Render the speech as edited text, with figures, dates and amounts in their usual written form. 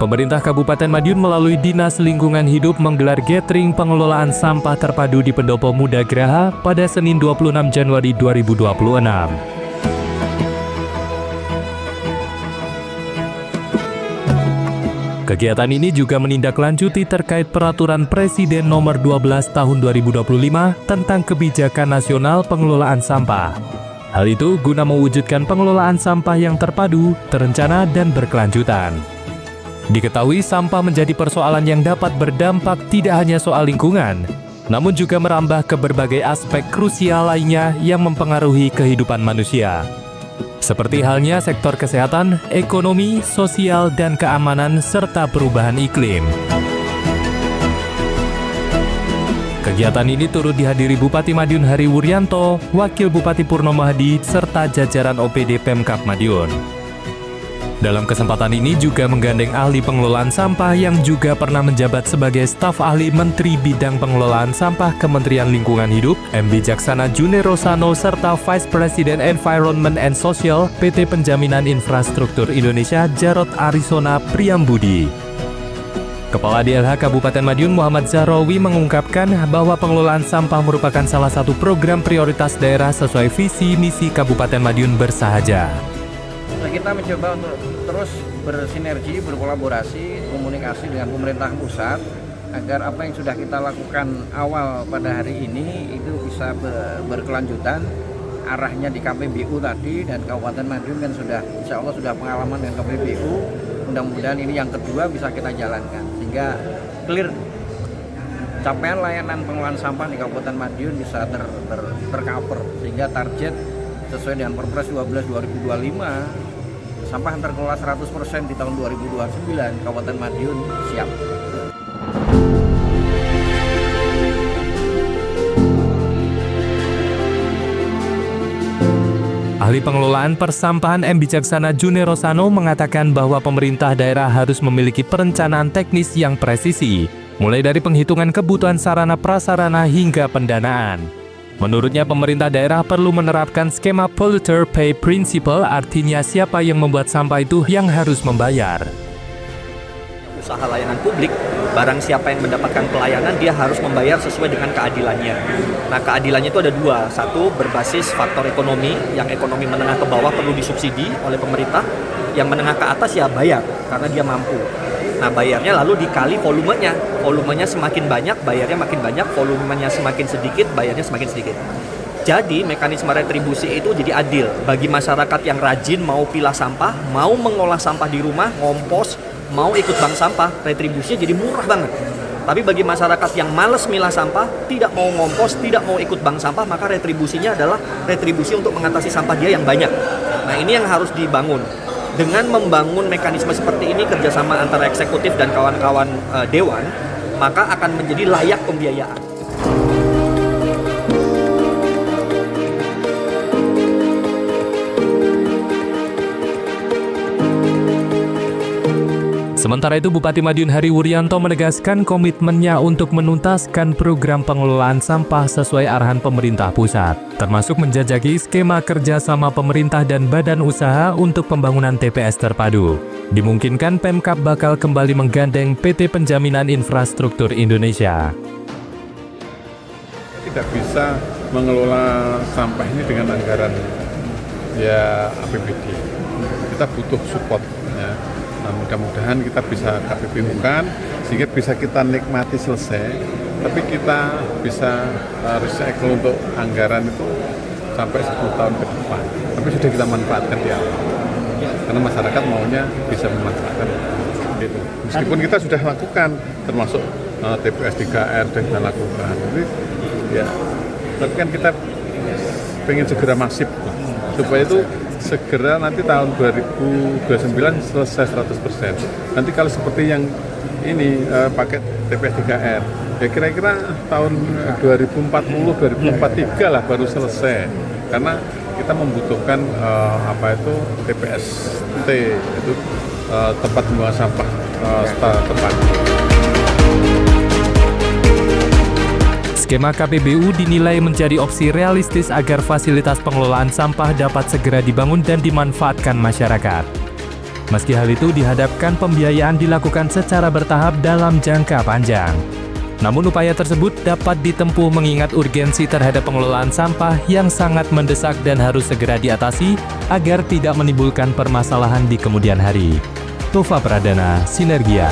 Pemerintah Kabupaten Madiun melalui Dinas Lingkungan Hidup menggelar gathering pengelolaan sampah terpadu di Pendopo Muda Graha pada Senin 26 Januari 2026. Kegiatan ini juga menindaklanjuti terkait Peraturan Presiden Nomor 12 Tahun 2025 tentang Kebijakan Nasional Pengelolaan Sampah. Hal itu guna mewujudkan pengelolaan sampah yang terpadu, terencana, dan berkelanjutan. Diketahui sampah menjadi persoalan yang dapat berdampak tidak hanya soal lingkungan, namun juga merambah ke berbagai aspek krusial lainnya yang mempengaruhi kehidupan manusia. Seperti halnya sektor kesehatan, ekonomi, sosial, dan keamanan, serta perubahan iklim. Kegiatan ini turut dihadiri Bupati Madiun Hari Wuryanto, Wakil Bupati Purnomo Hadi, serta jajaran OPD Pemkab Madiun. Dalam kesempatan ini juga menggandeng ahli pengelolaan sampah yang juga pernah menjabat sebagai staf ahli Menteri Bidang Pengelolaan Sampah Kementerian Lingkungan Hidup, M. Bijaksana Junerosano, serta Vice President Environment and Social PT Penjaminan Infrastruktur Indonesia Jarod Arisona Priambudi. Kepala DLH Kabupaten Madiun Muhammad Zahrawi mengungkapkan bahwa pengelolaan sampah merupakan salah satu program prioritas daerah sesuai visi misi Kabupaten Madiun Bersahaja. Kita mencoba untuk terus bersinergi, berkolaborasi, komunikasi dengan pemerintah pusat agar apa yang sudah kita lakukan awal pada hari ini itu bisa berkelanjutan. Arahnya di KPBU tadi, dan Kabupaten Madiun kan sudah insya Allah sudah pengalaman dengan KPBU. Mudah-mudahan ini yang kedua bisa kita jalankan sehingga clear capaian layanan pengelolaan sampah di Kabupaten Madiun bisa tercover sehingga target sesuai dengan Perpres 12/2025 sampah terkelola 100% di tahun 2029, Kabupaten Madiun siap. Ahli pengelolaan persampahan M. Bijaksana Junerosano mengatakan bahwa pemerintah daerah harus memiliki perencanaan teknis yang presisi, mulai dari penghitungan kebutuhan sarana prasarana hingga pendanaan. Menurutnya, pemerintah daerah perlu menerapkan skema polluter pay principle, artinya siapa yang membuat sampah itu yang harus membayar. Usaha layanan publik, barang siapa yang mendapatkan pelayanan, dia harus membayar sesuai dengan keadilannya. Nah, keadilannya itu ada dua. Satu, berbasis faktor ekonomi, yang ekonomi menengah ke bawah perlu disubsidi oleh pemerintah. Yang menengah ke atas ya bayar, karena dia mampu. Nah, bayarnya lalu dikali volumenya. Volumenya semakin banyak, bayarnya makin banyak. Volumenya semakin sedikit, bayarnya semakin sedikit. Jadi, mekanisme retribusi itu jadi adil. Bagi masyarakat yang rajin mau pilah sampah, mau mengolah sampah di rumah, ngompos, mau ikut bank sampah, retribusinya jadi murah banget. Tapi bagi masyarakat yang malas milah sampah, tidak mau ngompos, tidak mau ikut bank sampah, maka retribusinya adalah retribusi untuk mengatasi sampah dia yang banyak. Nah, ini yang harus dibangun. Dengan membangun mekanisme seperti ini, kerjasama antara eksekutif dan kawan-kawan dewan, maka akan menjadi layak pembiayaan. Sementara itu, Bupati Madiun Hari Wuryanto menegaskan komitmennya untuk menuntaskan program pengelolaan sampah sesuai arahan pemerintah pusat, termasuk menjajaki skema kerjasama pemerintah dan badan usaha untuk pembangunan TPS terpadu. Dimungkinkan Pemkab bakal kembali menggandeng PT Penjaminan Infrastruktur Indonesia. Tidak bisa mengelola sampah ini dengan anggaran APBD. Kita butuh support. Ya. Nah, mudah-mudahan kita bisa KPBU-kan sehingga bisa kita nikmati selesai, tapi kita bisa recycle untuk anggaran itu sampai 10 tahun ke depan. Tapi sudah kita manfaatkan di awal, karena masyarakat maunya bisa memanfaatkan itu. Meskipun kita sudah lakukan, termasuk TPS 3R sudah kita lakukan. Jadi, ya, tapi kan kita pengen segera masif supaya itu segera nanti tahun 2029 selesai 100%. Nanti kalau seperti yang ini paket TPS 3R, ya kira-kira tahun 2040-2043 lah baru selesai. Karena kita membutuhkan TPST, itu tempat pembuangan sampah tepat. Skema KPBU dinilai menjadi opsi realistis agar fasilitas pengelolaan sampah dapat segera dibangun dan dimanfaatkan masyarakat. Meski hal itu dihadapkan pembiayaan dilakukan secara bertahap dalam jangka panjang. Namun upaya tersebut dapat ditempuh mengingat urgensi terhadap pengelolaan sampah yang sangat mendesak dan harus segera diatasi agar tidak menimbulkan permasalahan di kemudian hari. Tova Pradana, Sinergia.